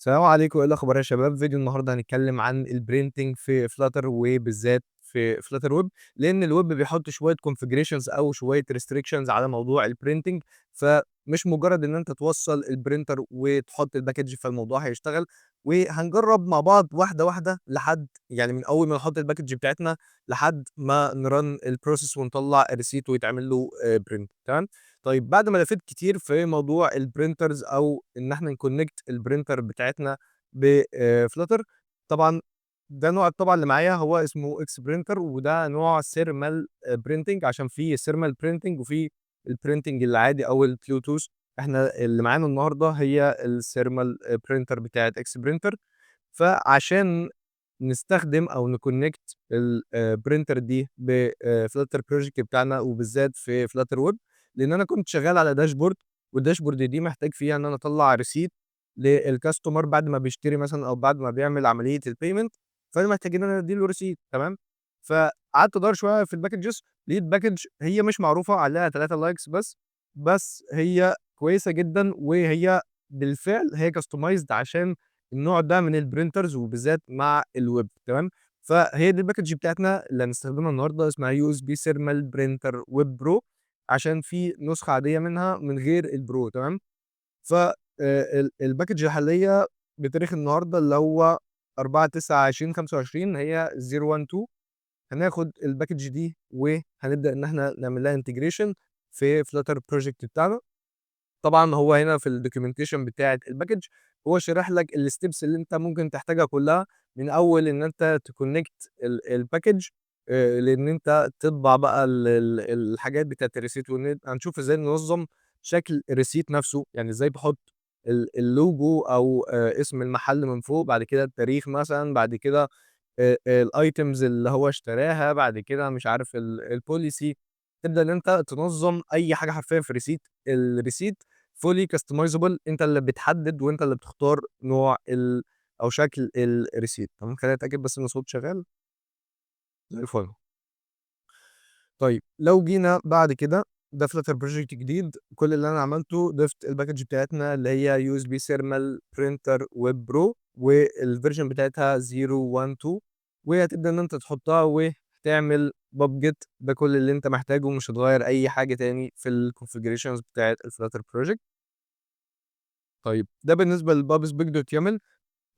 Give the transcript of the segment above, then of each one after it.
السلام عليكم، إيه الأخبار يا شباب؟ فيديو النهارده هنتكلم عن الprinting في Flutter وبالذات في Flutter Web، لأن الweb بيحط شوية configurations أو شوية restrictions على موضوع الprinting، فمش مجرد إن أنت توصّل الprinter وتحط الpackage فالموضوع هيشتغل، وهنجرّب مع بعض واحدة واحدة لحد يعني من أول ما نحط الpackage بتاعتنا لحد ما نrun الprocess ونطلّع الreceipt ويتعمل له print تمام؟ طيب بعد ما لفيت كتير في موضوع الprinters أو إن إحنا نconnect الprinter بتاعتنا بflutter طبعًا ده نوع الطبعة اللي معايا هو اسمه X printer وده نوع thermal printing عشان في thermal printing وفي الprinting العادي أو الBluetooth. إحنا اللي معانا النهارده هي الthermal printer بتاعة X printer. فعشان نستخدم أو نconnect الprinter دي بflutter project بتاعنا وبالذات في flutter web، لإن أنا كنت شغال على dashboard والdashboard دي محتاج فيها إن أنا أطلّع receipt للcustomer بعد ما بيشتري مثلًا أو بعد ما بيعمل عملية الpayment، فأنا محتاج إن أنا أدّي له receipt تمام. فقعدت أدوّر شوية في الpackages لقيت package هي مش معروفة عليها 3 likes بس هي كويسة جدًا وهي بالفعل هي customized عشان النوع ده من الprinters وبالذات مع الweb تمام. فهي دي الpackage بتاعتنا اللي هنستخدمها النهارده اسمها USB Thermal Printer Web Pro عشان في نسخة عادية منها من غير الPro تمام. ف الpackage الحالية بتاريخ النهارده اللي هو 4/9/2025 هي 012. هناخد الpackage دي وهنبدأ إن إحنا نعمل لها integration في Flutter project بتاعنا. طبعًا هو هنا في الdocumentation بتاعة الpackage هو شارح لك الsteps اللي أنت ممكن تحتاجها كلها، من أول إن أنت تconnect الpackage لإن أنت تطبع بقى الحاجات بتاعة الreceipt هنشوف إزاي ننظم شكل الreceipt نفسه، يعني إزاي تحط الlogo أو اسم المحل من فوق، بعد كده التاريخ مثلًا، بعد كده الitems اللي هو اشتراها، بعد كده مش عارف الpolicy، تبدأ إن أنت تنظم أي حاجة حرفيًا في الreceipt fully customizable أنت اللي بتحدد وأنت اللي بتختار نوع أو شكل الreceipt تمام. خلّيني أتأكد بس إن الصوت شغال، زي الفل. طيب لو جينا بعد كده ده flutter project جديد، كل اللي أنا عملته ضِفت الpackage بتاعتنا اللي هي USB thermal printer web pro والversion بتاعتها 012 وهتبدأ إن أنت تحطها وتعمل pubget. ده كل اللي أنت محتاجه، مش هتغيّر أي حاجة تاني في الconfigurations بتاعة الflutter project. طيب ده بالنسبة لpubspec.yaml.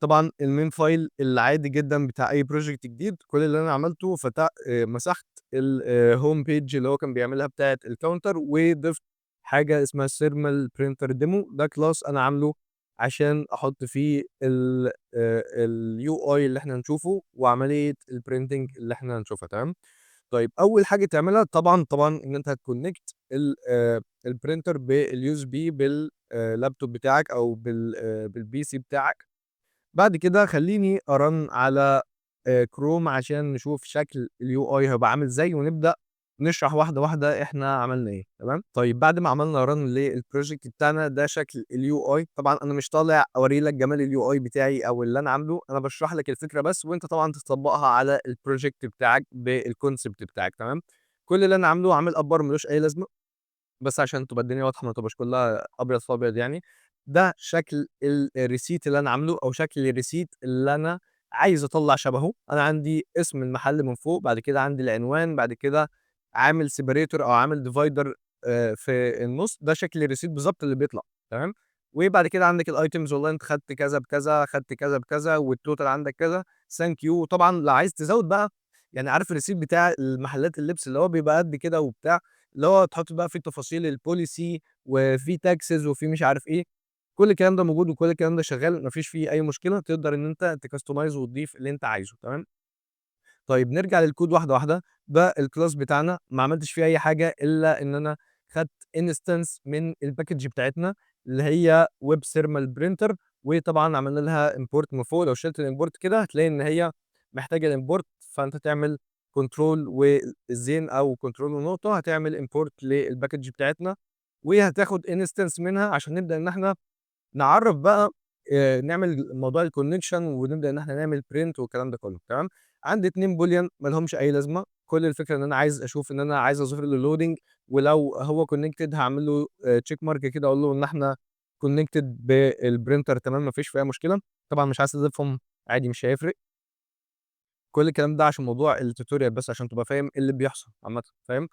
طبعًا الmain file العادي جدًا بتاع أي project جديد، كل اللي أنا عملته مسحت home page اللي هو كان بيعملها بتاعة الcounter وضِفت حاجة اسمها thermal printer demo. ده class أنا عامله عشان أحط فيه الUI اللي إحنا هنشوفه وعملية الprinting اللي إحنا هنشوفها تمام. طيب أول حاجة تعملها طبعًا إن أنت هتconnect الprinter بالUSB laptop بتاعك أو بالPC بتاعك. بعد كده خلّيني أrun على Chrome عشان نشوف شكل الUI هيبقى عامل إزاي، ونبدأ نشرح واحدة واحدة إحنا عملنا إيه، تمام؟ طيب بعد ما عملنا run للproject بتاعنا ده شكل الUI. طبعًا أنا مش طالع أورّي لك جمال الUI بتاعي أو اللي أنا عامله، أنا باشرح لك الفكرة بس، وأنت طبعًا تطبّقها على الproject بتاعك بالconcept بتاعك، تمام؟ كل اللي أنا عامله عامل upper ما لوش أي لازمة. بس عشان تبقى الدنيا واضحة ما تبقاش كلّها أبيض في أبيض يعني. ده شكل الreceipt اللي أنا عامله أو شكل الreceipt اللي أنا عايز أطلّع شبهه. أنا عندي اسم المحل من فوق، بعد كده عندي العنوان، بعد كده عامل separator أو عامل divider في النُص. ده شكل الreceipt بالضبط اللي بيطلع تمام. وبعد كده عندك الitems والله أنت خدت كذا بكذا، خدت كذا بكذا والtotal عندك كذا thank you. وطبعًا لو عايز تزوّد بقى يعني عارف الreceipt بتاع المحلات اللبس اللي هو بيبقى قد كده وبتاع، اللي هو تحط بقى فيه تفاصيل الpolicy وفيه taxes وفيه مش عارف إيه. كل الكلام ده موجود وكل الكلام ده شغال ما فيش فيه أي مشكلة، تقدر إن أنت تcustomize وتضيف اللي أنت عايزه تمام. طيب نرجع للكود واحدة واحدة. ده الclass بتاعنا ما عملتش فيه أي حاجة إلا إن أنا خدت instance من الpackage بتاعتنا اللي هي web thermal printer وطبعًا عملنا لها import من فوق. لو شِلت الimport كده هتلاقي إن هي محتاجة الimport، فأنت تعمل control والزين أو control ونقطة هتعمل import للpackage بتاعتنا وهتاخد instance منها عشان نبدأ إن إحنا نعرّف بقى نعمل موضوع الconnection ونبدأ إن إحنا نعمل print والكلام ده كلّه تمام. عندي 2 boolean ما لهمش أي لازمة. كل الفكرة إن أنا عايز أشوف إن أنا عايز أظهر له loading ولو هو connected هاعمل له check mark كده أقول له إن إحنا connected بالprinter تمام ما فيش فيها مشكلة. طبعًا مش عايز تضيفهم عادي مش هيفرق. كل الكلام ده عشان موضوع الtutorial بس عشان تبقى فاهم إيه اللي بيحصل عامةً، فاهم؟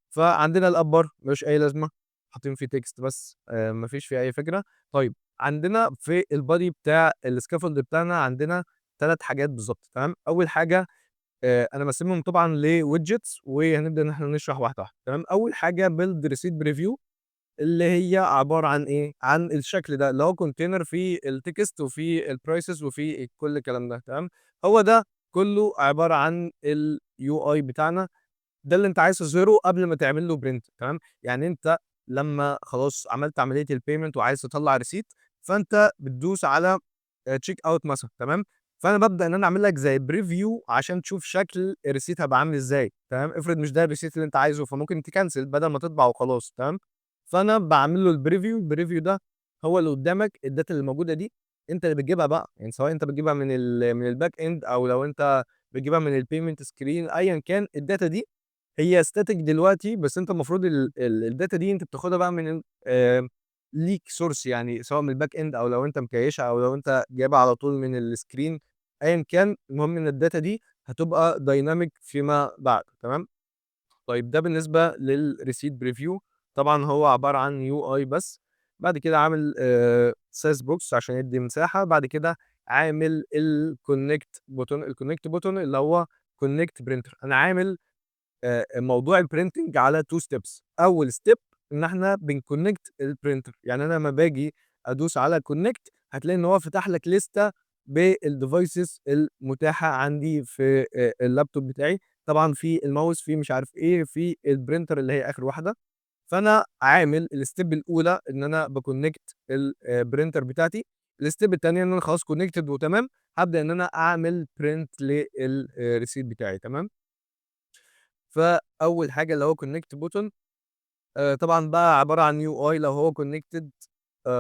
فعندنا الapp bar ما لوش أي لازمة، حاطين فيه text بس ما فيش فيه أي فكرة. طيب عندنا في الbody بتاع الscaffold بتاعنا عندنا 3 حاجات بالضبط تمام. أول حاجة أنا مقسمهم طبعًا لwidgets وهنبدأ إن إحنا نشرح واحدة واحدة تمام. أول حاجة build receipt preview اللي هي عبارة عن إيه، عن الشكل ده اللي هو container فيه الtext وفيه الprices وفيه كل الكلام ده تمام. هو ده كله عبارة عن الUI بتاعنا، ده اللي أنت عايز تظهره قبل ما تعمل له print تمام. يعني أنت لمّا خلاص عملت عملية الpayment وعايز تطلّع receipt فأنت بتدوس على check out مثلًا تمام. فأنا بابدأ إن أنا أعمل لك زي preview عشان تشوف شكل الreceipt هيبقى عامل إزاي تمام. افرض مش ده الreceipt اللي أنت عايزه فممكن تكنسل بدل ما تطبع وخلاص تمام. فأنا باعمل له الpreview ده هو اللي قدّامك الdata اللي موجودة دي أنت اللي بتجيبها بقى، يعني سواء أنت بتجيبها من الback end أو لو أنت بتجيبها من الpayment screen أيًا كان الdata دي هي static دلوقتي. بس أنت المفروض الdata دي أنت بتاخدها بقى من ليك source يعني سواء من الback end أو لو أنت مكيّشها أو لو أنت جايبها على طول من الscreen أيًا كان، المهم إن الdata دي هتبقى dynamic فيما بعد تمام. طيب ده بالنسبة للreceipt preview. طبعًا هو عبارة عن UI بس. بعد كده عامل size box عشان يدّي مساحة. بعد كده عامل الconnect button، الconnect button اللي هو connect printer. أنا عامل موضوع الprinting على 2 steps. أول step إن إحنا بنconnect الprinter، يعني أنا لمّا باجي أدوس على connect هتلاقي إن هو فتح لك ليستة بالdevices المتاحة عندي في اللابتوب بتاعي. طبعًا في الماوس، في مش عارف إيه، في الprinter اللي هي آخر واحدة. فأنا عامل الstep الأولى إن أنا باconnect الprinter بتاعتي. الstep التانية إن أنا خلاص connected وتمام، هابدأ إن أنا أعمل print receipt بتاعي تمام. فأول حاجة اللي هو connect button طبعًا بقى عبارة عن UI. لو هو connected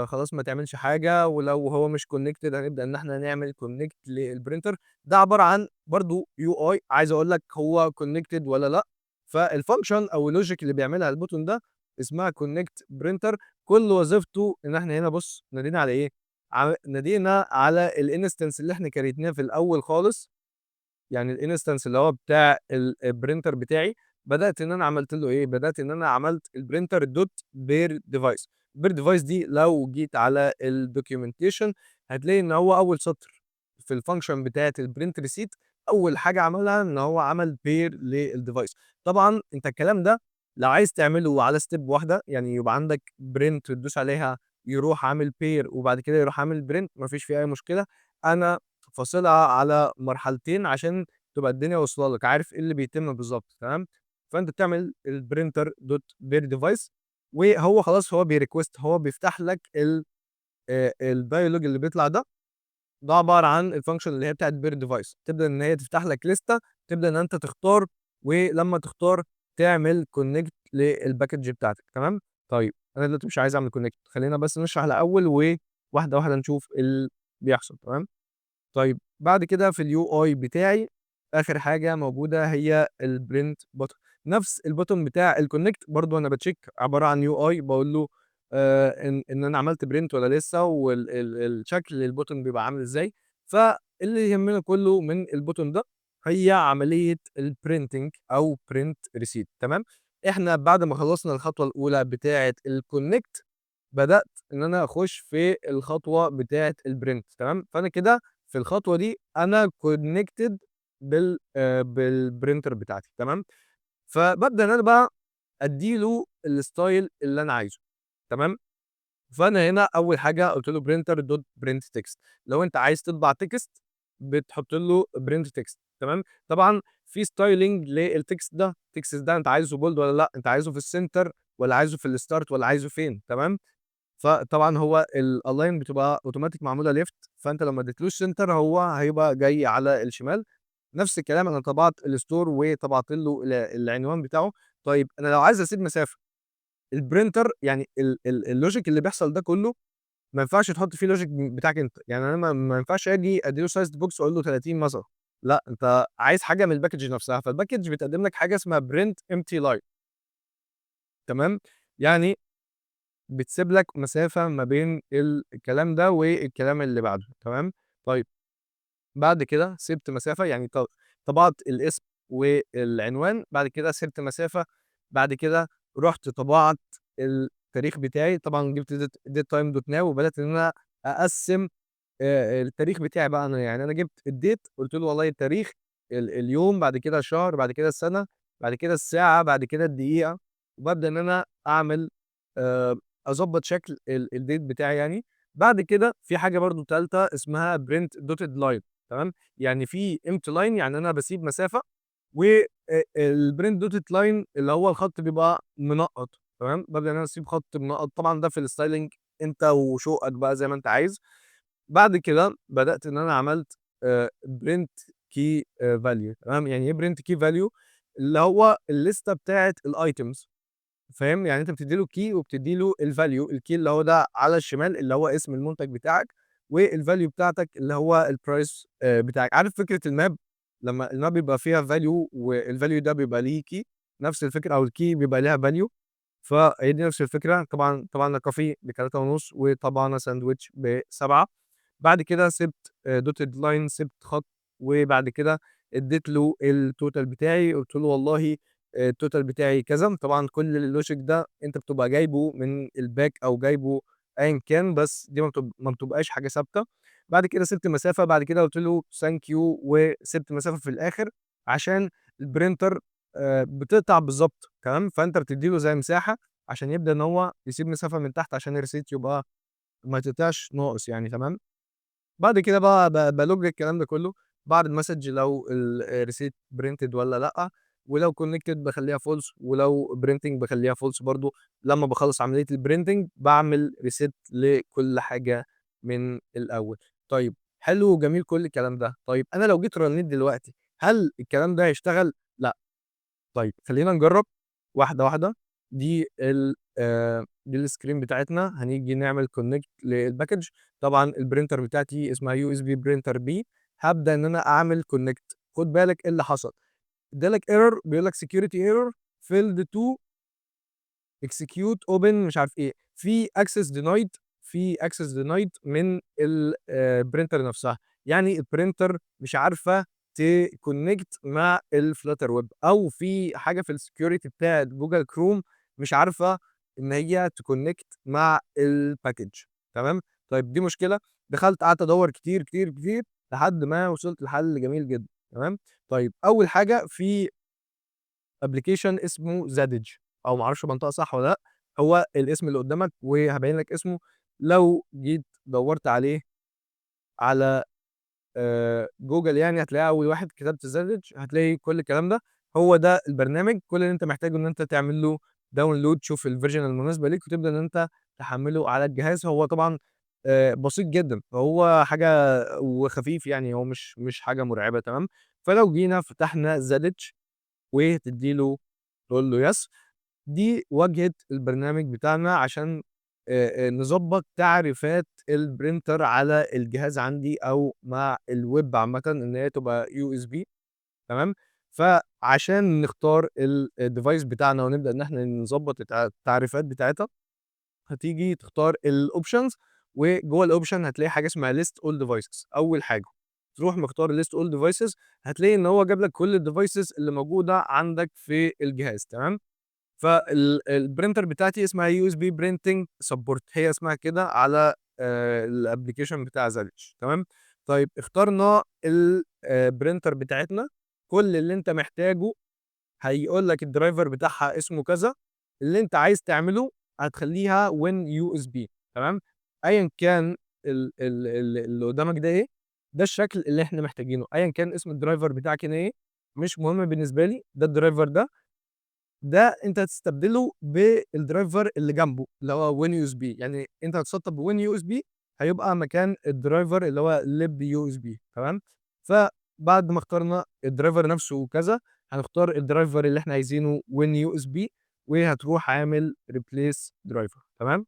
خلاص ما تعملش حاجة، ولو هو مش connected هنبدأ إن إحنا نعمل connect للprinter. ده عبارة عن برضه UI عايز أقول لك هو connected والّا لأ. فالfunction أو الlogic اللي بيعملها الbutton ده اسمها connect printer. كل وظيفته إن إحنا هنا بُص نادينا على إيه، نادينا على الinstance اللي إحنا كريتناه في الأول خالص. يعني الinstance اللي هو بتاع الprinter بتاعي، بدأت إن أنا عملت له إيه، بدأت إن أنا عملت الprinter dot pair device. pair device دي لو جيت على الdocumentation هتلاقي إن هو أول سطر في الfunction بتاعة الprint receipt أول حاجة عملها إن هو عمل pair للdevice. طبعًا أنت الكلام ده لو عايز تعمله على step واحدة، يعني يبقى عندك print تدوس عليها يروح عامل pair وبعد كده يروح عامل print ما فيش فيه أي مشكلة. أنا فاصلها على مرحلتين عشان تبقى الدنيا واصلة لك، عارف إيه اللي بيتم بالضبط تمام. فأنت بتعمل الprinter dot pair device وهو خلاص هو بيrequest هو بيفتح لك الdialog اللي بيطلع ده. ده عبارة عن الfunction اللي هي بتاعة pair device. تبدأ إن هي تفتح لك ليستة، تبدأ إن أنت تختار، ولمّا تختار تعمل connect للpackage بتاعتك تمام. طيب أنا دلوقتي مش عايز أعمل connect، خلّينا بس نشرح الأول وواحدة واحدة نشوف إيه اللي بيحصل تمام. طيب بعد كده في الUI بتاعي آخر حاجة موجودة هي الprint button. نفس الbutton بتاع الconnect برضه أنا باcheck عبارة عن UI باقول له إن أنا عملت print والّا لسه الشكل الbutton بيبقى عامل إزاي. فاللي يهمنا كله من الbutton ده هي عملية الprinting أو print receipt تمام. إحنا بعد ما خلصنا الخطوة الأولى بتاعة الconnect بدأت إن أنا أخش في الخطوة بتاعة الprint تمام. فأنا كده في الخطوة دي أنا connected بالprinter بتاعتي تمام. فبابدأ إن أنا بقى أدّي له الstyle اللي أنا عايزه تمام. فأنا هنا أول حاجة قُلت له printer.print text. لو أنت عايز تطبع text بتحط له print text تمام. طبعًا في styling للtext ده، الtext ده أنت عايزه bold والّا لأ، أنت عايزه في الcenter والّا عايزه في الstart والّا عايزه فين تمام. فطبعًا هو الalign بتبقى أوتوماتيك معمولة left. فأنت لو ما اديتلوش center هو هيبقى جاي على الشمال. نفس الكلام أنا طبعت الstore وطبعت له العنوان بتاعه. طيب أنا لو عايز أسيب مسافة الprinter يعني الlogic اللي بيحصل ده كله ما ينفعش تحط فيه logic بتاعك أنت. يعني أنا ما ينفعش آجي أدّي له sized box وأقول له 30 مثلًا. لأ، أنت عايز حاجة من الpackage نفسها. فالpackage بتقدم لك حاجة اسمها print empty line تمام. يعني بتسيب لك مسافة ما بين الكلام ده والكلام اللي بعده تمام. طيب بعد كده سِبت مسافة، يعني طبعت الاسم والعنوان، بعد كده سِبت مسافة، بعد كده رُحت طبعت التاريخ بتاعي، طبعًا جِبت datetime.now وبدأت إن أنا أقسّم التاريخ بتاعي بقى أنا، يعني أنا جِبت الdate قُلت له والله التاريخ، اليوم، بعد كده الشهر، بعد كده السنة، بعد كده الساعة، بعد كده الدقيقة، وبابدأ إن أنا أعمل آآ أضبّط شكل الdate بتاعي يعني. بعد كده في حاجة برضه تالتة اسمها print dotted line، تمام، يعني في empty line، يعني أنا باسيب مسافة، و الprint dotted line اللي هو الخط بيبقى منقّط، تمام، بابدأ إن أنا أسيب خط منقّط، طبعًا ده في الstyling أنت وشوقك بقى زي ما أنت عايز. بعد كده بدأت إن أنا عملت print key value، تمام، يعني إيه print key value؟ اللي هو الليستة بتاعة الitems، فاهم؟ يعني أنت بتدّي له key وبتدّي له الvalue، الkey اللي هو ده على الشمال اللي هو اسم المنتج بتاعك، والvalue بتاعتك اللي هو الprice بتاعك. عارف فكرة الماب؟ لمّا الماب بيبقى فيها value والvalue ده بيبقى ليه key، نفس الفكرة، أو الkey بيبقى ليها value، فهي دي نفس الفكرة. طبعًا أنا coffee ب3.5 وطبعًا ساندويتش ب7. بعد كده سِبت dotted line، سِبت خط، وبعد كده ادّيت له الtotal بتاعي، قُلت له والله الtotal بتاعي كذا، طبعًا كل الlogic ده أنت بتبقى جايبه من الback أو جايبه أيًا كان، بس دي ما بتبقاش حاجة ثابتة. بعد كده سِبت مسافة، بعد كده قُلت له thank you، وسِبت مسافة في الآخر عشان الprinter بتقطع بالضبط، تمام، فأنت بتدّي له زي مساحة عشان يبدأ إن هو يسيب مسافة من تحت عشان الreceipt يبقى ما يتقطعش ناقص يعني، تمام. بعد كده بقى بالوج الكلام ده كله، باعرض message لو الreceipt printed والّا لأ، ولو connected باخلّيها false، ولو printing باخلّيها false برضه. لمّا باخلّص عملية الprinting باعمل reset لكل حاجة من الأول. طيب حلو وجميل كل الكلام ده، طيب أنا لو جيت رنّيت دلوقتي، هل الكلام ده هيشتغل؟ لأ. طيب خلّينا نجرّب واحدة، واحدة. دي ال دي الscreen بتاعتنا، هنيجي نعمل connect للpackage. طبعًا الprinter بتاعتي اسمها USB printer B، هابدأ إن أنا أعمل connect. خُد بالك إيه اللي حصل، ادّى لك error بيقول لك security error failed to execute open مش عارف إيه، في access denied من الprinter نفسها، يعني الprinter مش عارفة تconnect مع الflutter web، أو في حاجة في الsecurity بتاعة Google Chrome مش عارفة إن هي تconnect مع الpackage، تمام. طيب دي مشكلة، دخلت قعدت أدوّر كتير، كتير، كتير لحد ما وصلت لحل جميل جدًا، تمام. طيب أول حاجة في application اسمه Zadig، أو ما أعرفش بانطقها صح والّا لأ، هو الاسم اللي قدّامك وهابين لك اسمه. لو جيت دوّرت عليه على جوجل يعني هتلاقيه أول واحد، كتبت Zadig هتلاقي كل الكلام ده. هو ده البرنامج، كل اللي أنت محتاجه إن أنت تعمل له download، تشوف الversion المناسبة ليك وتبدأ إن أنت تحمّله على الجهاز. هو طبعًا بسيط جدًا، فهو حاجة وخفيف يعني، هو مش حاجة مرعبة، تمام. فلو جينا فتحنا Zadig وتدّي له تقول له yes، دي واجهة البرنامج بتاعنا عشان نضبّط تعريفات الprinter على الجهاز عندي أو مع الweb عامةً إن هي تبقى USB، تمام. فعشان نختار الdevice بتاعنا ونبدأ إن إحنا نضبّط التعريفات بتاعتها، هتيجي تختار الoptions، وجوّه الoption هتلاقي حاجة اسمها list all devices. أول حاجة تروح مختار list all devices، هتلاقي إن هو جاب لك كل الdevices اللي موجودة عندك في الجهاز، تمام. الprinter بتاعتي اسمها USB printing support، هي اسمها كده على الapplication بتاع Zadig، تمام. طيب اخترنا printer بتاعتنا، كل اللي أنت محتاجه هيقول لك الدرايفر بتاعها اسمه كذا، اللي أنت عايز تعمله هتخلّيها WinUSB، تمام. أيًا كان اللي قدامك ده إيه، ده الشكل اللي إحنا محتاجينه، أيًا كان اسم الدرايفر بتاعك هنا إيه، مش مهم بالنسبة لي، ده الدرايفر ده أنت هتستبدله بالدرايفر اللي جنبه، اللي هو WinUSB، يعني أنت هتسطّب WinUSB هيبقى مكان الدرايفر اللي هو libUSB، تمام. فبعد ما اخترنا الدرايفر نفسه وكذا، هنختار الدرايفر اللي إحنا عايزينه WinUSB، وهتروح عامل replace driver، تمام.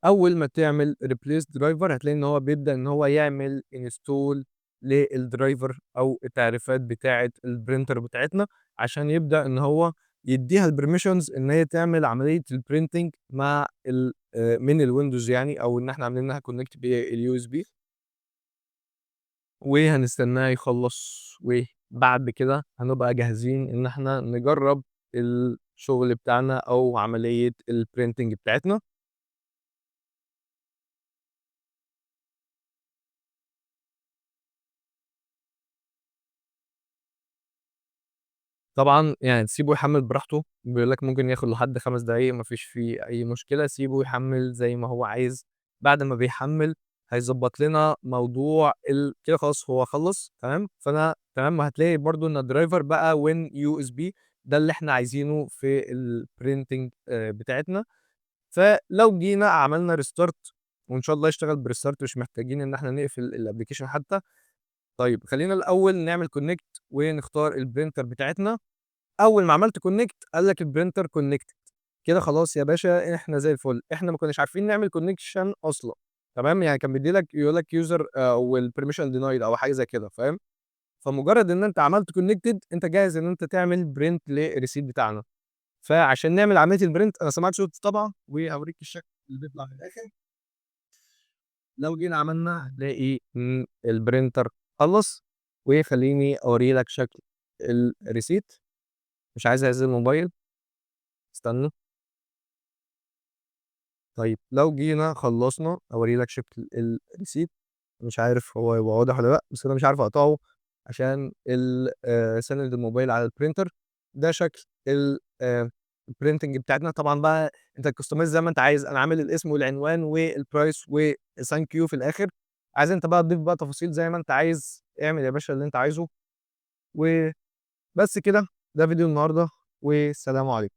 أول ما تعمل replace driver هتلاقي إن هو بيبدأ إن هو يعمل install للدرايفر أو التعريفات بتاعة الprinter بتاعتنا، عشان يبدأ إن هو يدّيها الpermissions إن هي تعمل عملية الprinting مع من الويندوز يعني، أو إن إحنا عاملين لها connect بالUSB. وهنستناه يخلّص، وبعد كده هنبقى جاهزين إن إحنا نجرّب الشغل بتاعنا أو عملية الprinting بتاعتنا. طبعًا يعني تسيبه يحمّل براحته، بيقول لك ممكن ياخد لحد 5 دقايق ما فيش فيه أي مشكلة، سيبه يحمّل زي ما هو عايز، بعد ما بيحمّل هيضبّط لنا موضوع كده خلاص هو خلّص تمام، فأنا تمام وهتلاقي برضه إن الدرايفر بقى Win USB ده اللي إحنا عايزينه في الprinting بتاعتنا، فلو جينا عملنا restart وإن شاء الله يشتغل بريستارت مش محتاجين إن إحنا نقفل الapplication حتى. طيب خلّينا الأول نعمل connect ونختار الprinter بتاعتنا. أول ما عملت connect قال لك الprinter connected كده خلاص يا باشا إحنا زي الفل، إحنا ما كناش عارفين نعمل connection أصلًا تمام، يعني كان بيدّي لك يقول لك user والpermission denied أو حاجة زي كده فاهم، فمجرد إن أنت عملت connected أنت جاهز إن أنت تعمل print للreceipt بتاعنا، فعشان نعمل عملية الprint أنا سامعك صوت طبعة وهاوريك الشكل اللي بيطلع في الآخر. لو جينا عملنا هتلاقي إن الprinter خلّص، وخلّيني أوري لك شكل الreceipt مش عايز أهز الموبايل، استنى. طيب لو جينا خلّصنا أورّي لك شكل الreceipt مش عارف هو هيبقى واضح والّا لأ، بس أنا مش عارف أقطعه عشان ساند الموبايل على الprinter ده شكل الprinting بتاعتنا، طبعًا بقى أنت تcustomize زي ما أنت عايز، أنا عامل الاسم والعنوان والprice وthank you في الآخر، عايز أنت بقى تضيف بقى تفاصيل زي ما أنت عايز، اعمل يا باشا اللي أنت عايزه، وبس كده، ده فيديو النهارده والسلام عليكم.